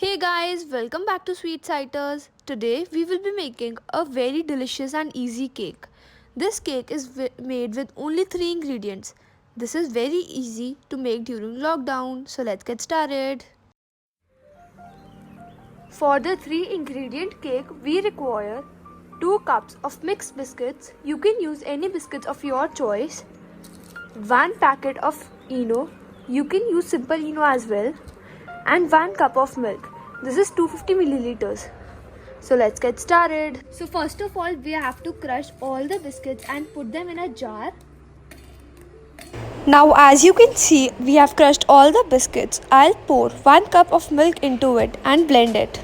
Hey guys, welcome back to Sweet Sighters. Today we will be making a very delicious and easy cake. This cake is made with only 3 ingredients. This is very easy to make during lockdown, so let's get started. For the 3 ingredient cake, we require 2 cups of mixed biscuits. You can use any biscuits of your choice. 1 packet of Eno. You can use simple Eno as well. And 1 cup of milk. This is 250 milliliters. So let's get started. So first of all, we have to crush all the biscuits and put them in a jar. Now as you can see, we have crushed all the biscuits. I'll pour 1 cup of milk into it and blend it.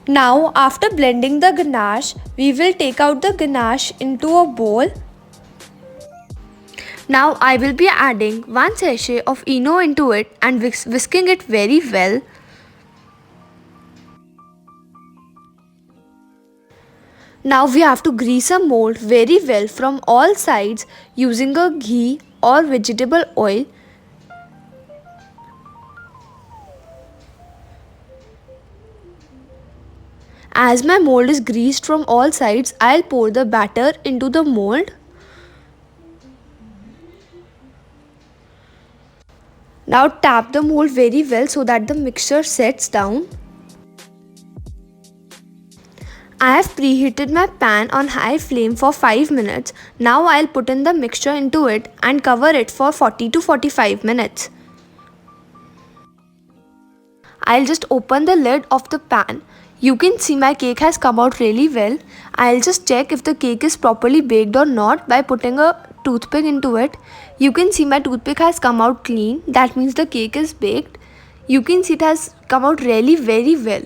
Now after blending the ganache, we will take out the ganache into a bowl. Now I will be adding 1 sachet of Eno into it and whisking it very well. Now we have to grease a mold very well from all sides using a ghee or vegetable oil. As my mold is greased from all sides, I'll pour the batter into the mold. Now tap the mold very well so that the mixture sets down. I have preheated my pan on high flame for 5 minutes. Now I'll put in the mixture into it and cover it for 40 to 45 minutes. I'll just open the lid of the pan. You can see my cake has come out really well. I'll just check if the cake is properly baked or not by putting a toothpick into it. You can see my toothpick has come out clean. That means the cake is baked. You can see it has come out really very well.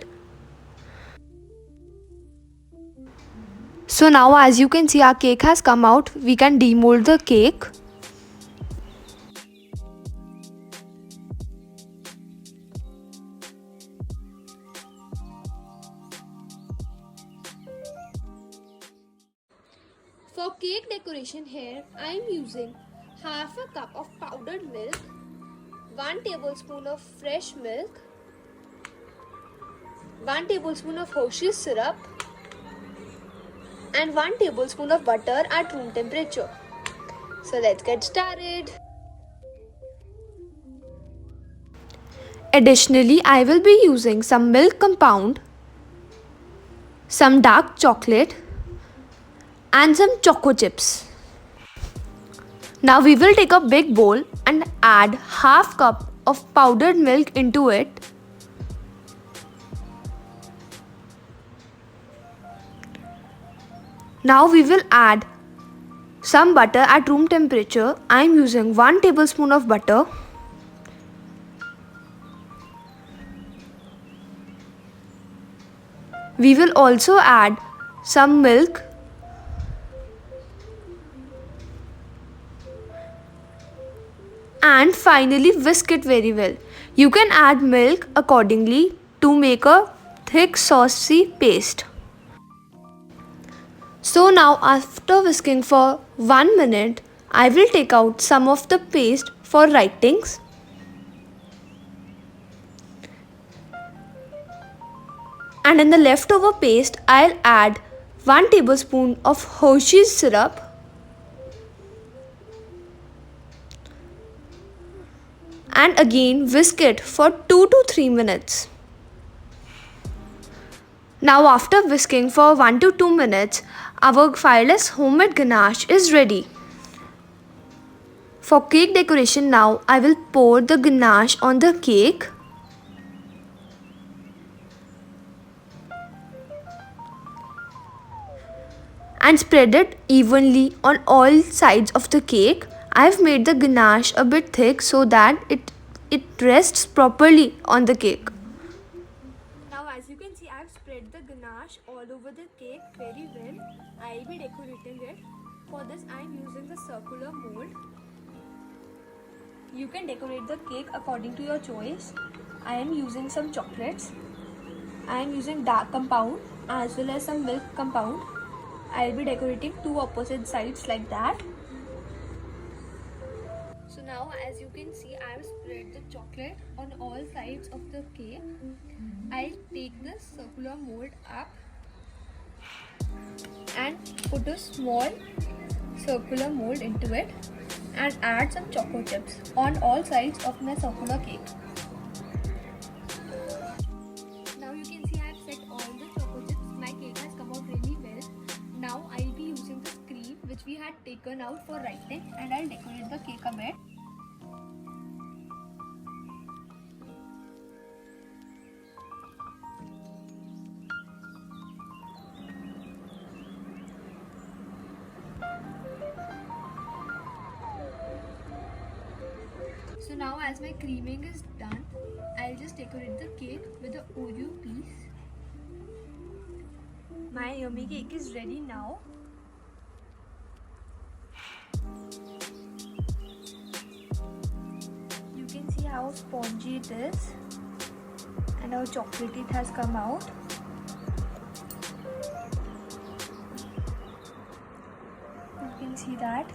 So now as you can see, our cake has come out. We can demold the cake. For cake decoration here, I am using half a cup of powdered milk, 1 tablespoon of fresh milk, 1 tablespoon of Hershey's syrup and 1 tablespoon of butter at room temperature. So let's get started. Additionally, I will be using some milk compound, some dark chocolate and some choco chips. Now we will take a big bowl and add half cup of powdered milk into it. Now we will add some butter at room temperature. I am using 1 tablespoon of butter. We will also add some milk. And finally whisk it very well. You can add milk accordingly to make a thick saucy paste. So now after whisking for 1 minute, I will take out some of the paste for writings. And in the leftover paste, I'll add 1 tablespoon of Hershey's syrup. And again whisk it for 2 to 3 minutes. Now after whisking for 1 to 2 minutes, our fireless homemade ganache is ready. For cake decoration now, I will pour the ganache on the cake. And spread it evenly on all sides of the cake. I've made the ganache a bit thick so that it rests properly on the cake. Now as you can see, I've spread the ganache all over the cake very well. I'll be decorating it. For this I am using the circular mold. You can decorate the cake according to your choice. I am using some chocolates. I am using dark compound as well as some milk compound. I'll be decorating 2 opposite sides like that. So now as you can see, I have spread the chocolate on all sides of the cake. I'll take this circular mold up and put a small circular mold into it and add some choco chips on all sides of my circular cake. Now you can see I have set all the choco chips. My cake has come out really well. Now I'll be using this cream which we had taken out for writing, and I'll decorate the cake a bit. So now as my creaming is done, I'll just decorate the cake with the Oreo piece. My yummy cake is ready now. You can see how spongy it is and how chocolatey it has come out. You can see that.